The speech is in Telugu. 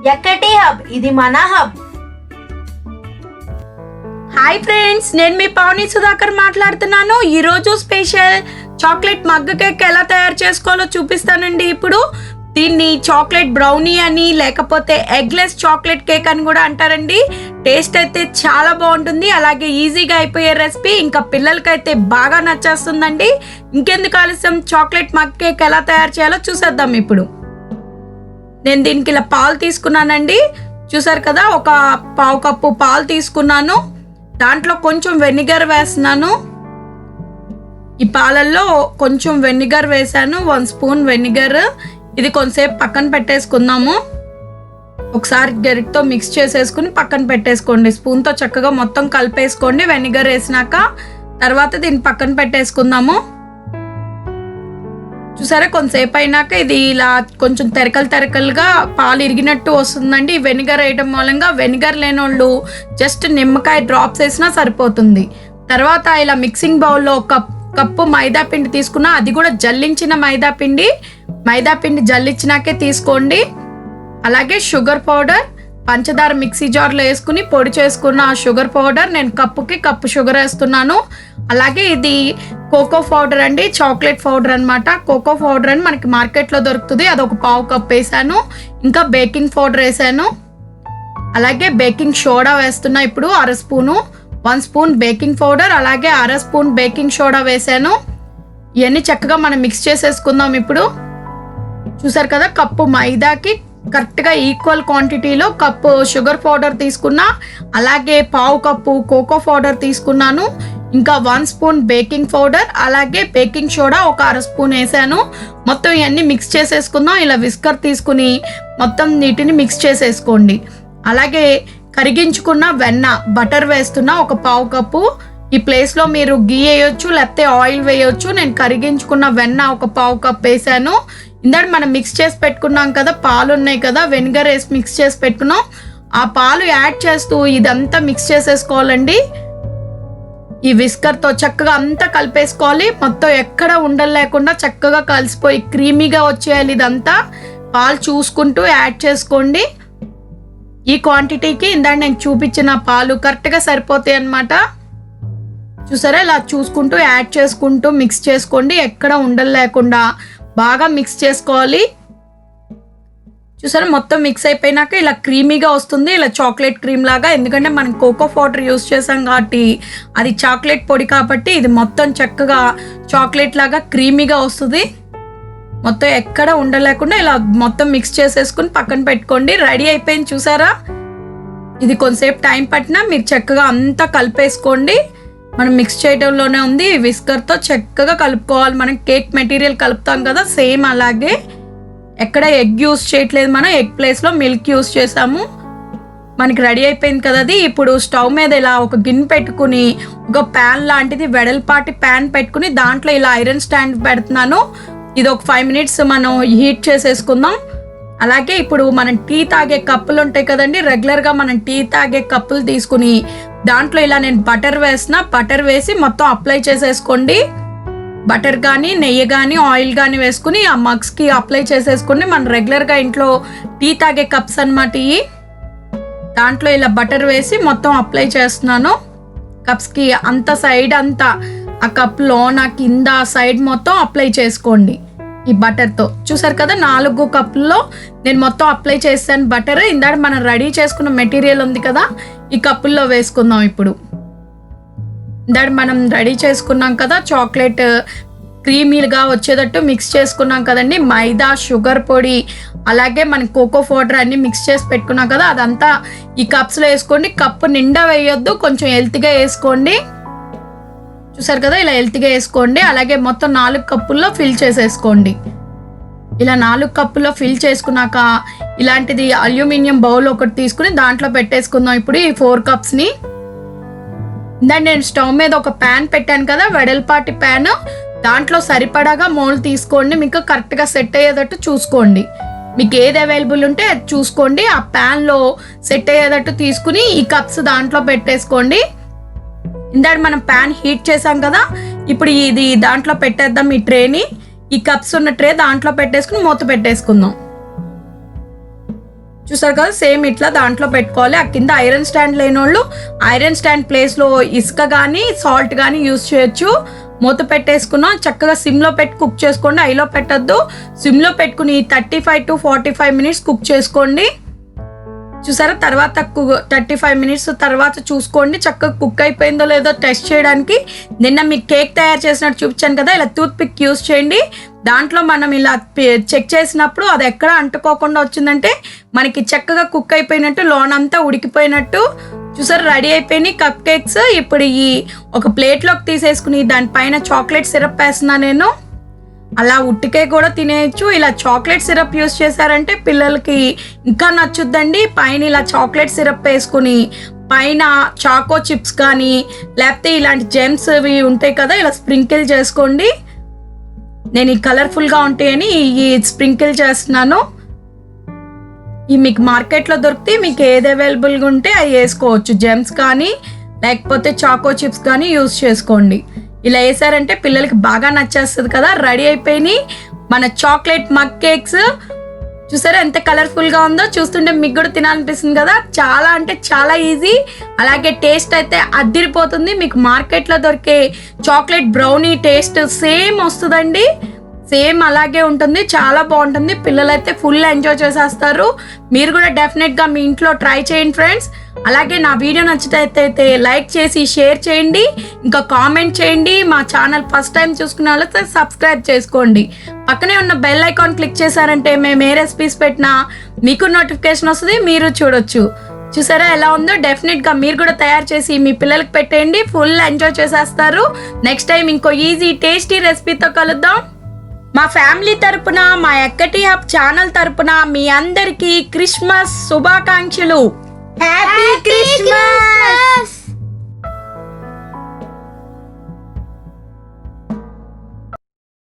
యక్కటి హబ్, ఇది మనహబ. హాయ్ ఫ్రెండ్స్, నేను మీ పవని సుధాకర్ మాట్లాడుతున్నాను. ఈరోజు స్పెషల్ చాక్లెట్ మగ్గ కేక్ ఎలా తయారు చేసుకోవాలో చూపిస్తానండి. ఇప్పుడు దీన్ని చాక్లెట్ బ్రౌనీ అని లేకపోతే ఎగ్లెస్ చాక్లెట్ కేక్ అని కూడా అంటారండి. టేస్ట్ అయితే చాలా బాగుంటుంది, అలాగే ఈజీగా అయిపోయే రెసిపీ, ఇంకా పిల్లలకైతే బాగా నచ్చేస్తుందండి. ఇంకెందుకు ఆలస్యం, చాక్లెట్ మగ్గ కేక్ ఎలా తయారు చేయాలో చూసేద్దాం. ఇప్పుడు నేను దీనికి ఇలా పాలు తీసుకున్నానండి. చూసారు కదా, ఒక పావు కప్పు పాలు తీసుకున్నాను. దాంట్లో కొంచెం వెనిగర్ వేస్తున్నాను. ఈ పాలల్లో కొంచెం వెనిగర్ వేసాను, 1 స్పూన్ వెనిగర్. ఇది కొంతసేపు పక్కన పెట్టేసుకుందాము. ఒకసారి గరిటతో మిక్స్ చేసేసుకుని పక్కన పెట్టేసుకోండి. స్పూన్తో చక్కగా మొత్తం కలిపేసుకోండి. వెనిగర్ వేసినాక తర్వాత దీన్ని పక్కన పెట్టేసుకుందాము. చూసారా, కొంతసేపు అయినాక ఇది ఇలా కొంచెం తెరకలుగా పాలు ఇరిగినట్టు వస్తుందండి. వెనిగర్ వేయడం మూలంగా. వెనిగర్ లేని వాళ్ళు జస్ట్ నిమ్మకాయ డ్రాప్స్ వేసినా సరిపోతుంది. తర్వాత ఇలా మిక్సింగ్ బౌల్లో ఒక కప్పు మైదా పిండి తీసుకున్నా, అది కూడా జల్లించిన మైదా పిండి జల్లించినాకే తీసుకోండి. అలాగే షుగర్ పౌడర్, పంచదార మిక్సీ జార్లో వేసుకుని పొడి చేసుకున్న షుగర్ పౌడర్, నేను కప్పుకి కప్పు షుగర్ వేస్తున్నాను. అలాగే ఇది కోకో పౌడర్ అండి, చాక్లెట్ పౌడర్ అనమాట. కోకో పౌడర్ అని మనకి మార్కెట్లో దొరుకుతుంది, అదొక పావు కప్ వేసాను. ఇంకా బేకింగ్ పౌడర్ వేసాను. అలాగే బేకింగ్ సోడా వేస్తున్నా ఇప్పుడు 1/2 స్పూను. 1 స్పూన్ బేకింగ్ పౌడర్, అలాగే 1/2 స్పూన్ బేకింగ్ సోడా వేసాను. ఇవన్నీ చక్కగా మనం మిక్స్ చేసేసుకుందాం. ఇప్పుడు చూసారు కదా, కప్పు మైదాకి కరెక్ట్గా ఈక్వల్ క్వాంటిటీలో కప్పు షుగర్ పౌడర్ తీసుకున్నా, అలాగే పావు కప్పు కోకో పౌడర్ తీసుకున్నాను. ఇంకా 1 స్పూన్ బేకింగ్ పౌడర్, అలాగే బేకింగ్ సోడా ఒక 1/2 స్పూన్ వేసాను. మొత్తం ఇవన్నీ మిక్స్ చేసేసుకుందాం. ఇలా విస్కర్ తీసుకుని మొత్తం నీటిని మిక్స్ చేసేసుకోండి. అలాగే కరిగించుకున్న వెన్న, బటర్ వేస్తున్నా ఒక పావు కప్పు. ఈ ప్లేస్లో మీరు గీ వేయొచ్చు, లేకపోతే ఆయిల్ వేయొచ్చు. నేను కరిగించుకున్న వెన్న ఒక పావు కప్ వేసాను. ఇందాక మనం మిక్స్ చేసి పెట్టుకున్నాం కదా, పాలు ఉన్నాయి కదా, వెనిగర్ వేసి మిక్స్ చేసి పెట్టుకున్నాం. ఆ పాలు యాడ్ చేస్తూ ఇదంతా మిక్స్ చేసేసుకోవాలండి. ఈ విస్కర్తో చక్కగా అంతా కలిపేసుకోవాలి. మొత్తం ఎక్కడ ఉండలు లేకుండా చక్కగా కలిసిపోయి క్రీమీగా వచ్చేయాలి. ఇదంతా పాలు చూసుకుంటూ యాడ్ చేసుకోండి. ఈ క్వాంటిటీకి ఇందాక నేను చూపించిన పాలు కరెక్ట్గా సరిపోతాయి అన్నమాట. చూసారా, ఇలా చూసుకుంటూ యాడ్ చేసుకుంటూ మిక్స్ చేసుకోండి. ఎక్కడ ఉండలు లేకుండా బాగా మిక్స్ చేసుకోవాలి. చూసారా, మొత్తం మిక్స్ అయిపోయినాక ఇలా క్రీమీగా వస్తుంది, ఇలా చాక్లెట్ క్రీమ్ లాగా. ఎందుకంటే మనం కోకో పౌడర్ యూస్ చేసాం కాబట్టి అది చాక్లెట్ పొడి కాబట్టి ఇది మొత్తం చక్కగా చాక్లెట్ లాగా క్రీమీగా వస్తుంది. మొత్తం ఎక్కడ ఉండలేకుండా ఇలా మొత్తం మిక్స్ చేసేసుకుని పక్కన పెట్టుకోండి. రెడీ అయిపోయింది. చూసారా, ఇది కొంతసేపు టైం పట్టినా మీరు చక్కగా అంతా కలిపేసుకోండి. మనం మిక్స్ చేయడంలోనే ఉంది. విస్కర్తో చక్కగా కలుపుకోవాలి. మనం కేక్ మెటీరియల్ కలుపుతాం కదా, సేమ్ అలాగే. ఎక్కడ ఎగ్ యూస్ చేయట్లేదు, మనం ఎగ్ ప్లేస్లో మిల్క్ యూస్ చేసాము. మనకి రెడీ అయిపోయింది కదా అది. ఇప్పుడు స్టవ్ మీద ఇలా ఒక గిన్నె పెట్టుకుని ఒక ప్యాన్ లాంటిది వెడల్పాటి ప్యాన్ పెట్టుకుని దాంట్లో ఇలా ఐరన్ స్టాండ్ పెడుతున్నాను. ఇది ఒక 5 మినిట్స్ మనం హీట్ చేసేసుకుందాం. అలాగే ఇప్పుడు మనం టీ తాగే కప్పులు ఉంటాయి కదండి, రెగ్యులర్గా మనం టీ తాగే కప్పులు తీసుకుని దాంట్లో ఇలా నేను బటర్ బటర్ వేసి మొత్తం అప్లై చేసేసుకోండి. బటర్ కానీ నెయ్యి కానీ ఆయిల్ కానీ వేసుకుని ఆ మగ్స్కి అప్లై చేసేసుకోండి. మనం రెగ్యులర్గా ఇంట్లో టీ తాగే కప్స్ అనమాట ఇవి. దాంట్లో ఇలా బటర్ వేసి మొత్తం అప్లై చేస్తున్నాను కప్స్కి. అంత సైడ్ అంతా ఆ కప్లో నా కింద సైడ్ మొత్తం అప్లై చేసుకోండి ఈ బటర్తో. చూసారు కదా, 4 కప్పుల్లో నేను మొత్తం అప్లై చేస్తాను బటర్. ఇందాక మనం రెడీ చేసుకున్న మెటీరియల్ ఉంది కదా, ఈ కప్పుల్లో వేసుకుందాం. ఇప్పుడు ఇందాక మనం రెడీ చేసుకున్నాం కదా, చాక్లెట్ క్రీమీగా వచ్చేటట్టు మిక్స్ చేసుకున్నాం కదండి. మైదా, షుగర్ పొడి, అలాగే మన కోకో పౌడర్ అన్ని మిక్స్ చేసి పెట్టుకున్నాం కదా, అదంతా ఈ కప్స్లో వేసుకోండి. కప్పు నిండా వేయొద్దు, కొంచెం హెల్తీగా వేసుకోండి. చూసారు కదా, ఇలా హెల్తీగా వేసుకోండి. అలాగే మొత్తం 4 కప్పుల్లో ఫిల్ చేసేసుకోండి. ఇలా 4 కప్పుల్లో ఫిల్ చేసుకున్నాక ఇలాంటిది అల్యూమినియం బౌల్ ఒకటి తీసుకుని దాంట్లో పెట్టేసుకుందాం. ఇప్పుడు ఈ 4 కప్స్ని. దాన్ని నేను స్టవ్ మీద ఒక ప్యాన్ పెట్టాను కదా, వెడల్పాటి ప్యాన్. దాంట్లో సరిపడాగా మోల్డ్ తీసుకోండి. మీకు కరెక్ట్గా సెట్ అయ్యేటట్టు చూసుకోండి. మీకు ఏది అవైలబుల్ ఉంటే అది చూసుకోండి. ఆ ప్యాన్లో సెట్ అయ్యేటట్టు తీసుకుని ఈ కప్స్ దాంట్లో పెట్టేసుకోండి. ఇందాక మనం ప్యాన్ హీట్ చేసాం కదా, ఇప్పుడు ఇది దాంట్లో పెట్టేద్దాం. ఈ ట్రేని, ఈ కప్స్ ఉన్న ట్రే దాంట్లో పెట్టేసుకుని మూత పెట్టేసుకుందాం. చూసారు కదా, సేమ్ ఇట్లా దాంట్లో పెట్టుకోవాలి. ఆ కింద ఐరన్ స్టాండ్ లేని వాళ్ళు ఐరన్ స్టాండ్ ప్లేస్లో ఇసుక కానీ సాల్ట్ కానీ యూస్ చేయొచ్చు. మూత పెట్టేసుకున్నాం, చక్కగా సిమ్లో పెట్టి కుక్ చేసుకోండి. ఐలో పెట్టద్దు, సిమ్లో పెట్టుకుని 35 to 45 minutes కుక్ చేసుకోండి. చూసారా, తర్వాత 35 minutes తర్వాత చూసుకోండి చక్కగా కుక్ అయిపోయిందో లేదో టెస్ట్ చేయడానికి. నిన్న మీకు కేక్ తయారు చేసినట్టు చూపించాను కదా, ఇలా టూత్ పిక్ యూస్ చేయండి. దాంట్లో మనం ఇలా చెక్ చేసినప్పుడు అది ఎక్కడ అంటుకోకుండా వచ్చిందంటే మనకి చక్కగా కుక్ అయిపోయినట్టు, లోనంతా ఉడికిపోయినట్టు. చూసారు, రెడీ అయిపోయినాయి కప్ కేక్స్. ఇప్పుడు ఈ ఒక ప్లేట్లోకి తీసేసుకుని దానిపైన చాక్లెట్ సిరప్ వేస్తున్నా నేను. అలా ఉట్టికే కూడా తినేయచ్చు. ఇలా చాక్లెట్ సిరప్ యూస్ చేశారంటే పిల్లలకి ఇంకా నచ్చుద్దండి. పైన ఇలా చాక్లెట్ సిరప్ వేసుకుని పైన చాకో చిప్స్ కానీ లేకపోతే ఇలాంటి జెమ్స్ ఇవి ఉంటాయి కదా, ఇలా స్ప్రింకిల్ చేసుకోండి. నేను ఈ కలర్ఫుల్గా ఉంటాయని ఈ స్ప్రింకిల్ చేస్తున్నాను. ఈ మీకు మార్కెట్లో దొరికితే మీకు ఏది అవైలబుల్గా ఉంటే అవి వేసుకోవచ్చు. జెమ్స్ కానీ లేకపోతే చాకో చిప్స్ కానీ యూస్ చేసుకోండి. ఇలా వేసారంటే పిల్లలకి బాగా నచ్చేస్తుంది కదా. రెడీ అయిపోయినాయి మన చాక్లెట్ మగ్ కేక్స్. చూసారా ఎంత కలర్ఫుల్గా ఉందో, చూస్తుంటే మీకు కూడా తినాలనిపిస్తుంది కదా. చాలా అంటే చాలా ఈజీ, అలాగే టేస్ట్ అయితే అద్దిరిపోతుంది. మీకు మార్కెట్లో దొరికే చాక్లెట్ బ్రౌనీ టేస్ట్ సేమ్ వస్తుందండి, సేమ్ అలాగే ఉంటుంది. చాలా బాగుంటుంది, పిల్లలైతే ఫుల్ ఎంజాయ్ చేసేస్తారు. మీరు కూడా డెఫినెట్గా మీ ఇంట్లో ట్రై చేయండి ఫ్రెండ్స్. అలాగే నా వీడియో నచ్చితే లైక్ చేసి షేర్ చేయండి, ఇంకా కామెంట్ చేయండి. మా ఛానల్ ఫస్ట్ టైం చూసుకునే వాళ్ళతో సబ్స్క్రైబ్ చేసుకోండి. పక్కనే ఉన్న బెల్ ఐకాన్ క్లిక్ చేశారంటే మేము ఏ రెసిపీస్ పెట్టినా మీకు నోటిఫికేషన్ వస్తుంది, మీరు చూడొచ్చు. చూసారా ఎలా ఉందో, డెఫినెట్గా మీరు కూడా తయారు చేసి మీ పిల్లలకి పెట్టేయండి, ఫుల్ ఎంజాయ్ చేసేస్తారు. నెక్స్ట్ టైం ఇంకో ఈజీ టేస్టీ రెసిపీతో కలుద్దాం. మా ఫ్యామిలీ తరపున, మా యక్కటి హబ్ ఛానల్ తరపున మీ అందరికీ క్రిస్మస్ శుభాకాంక్షలు. Happy Christmas.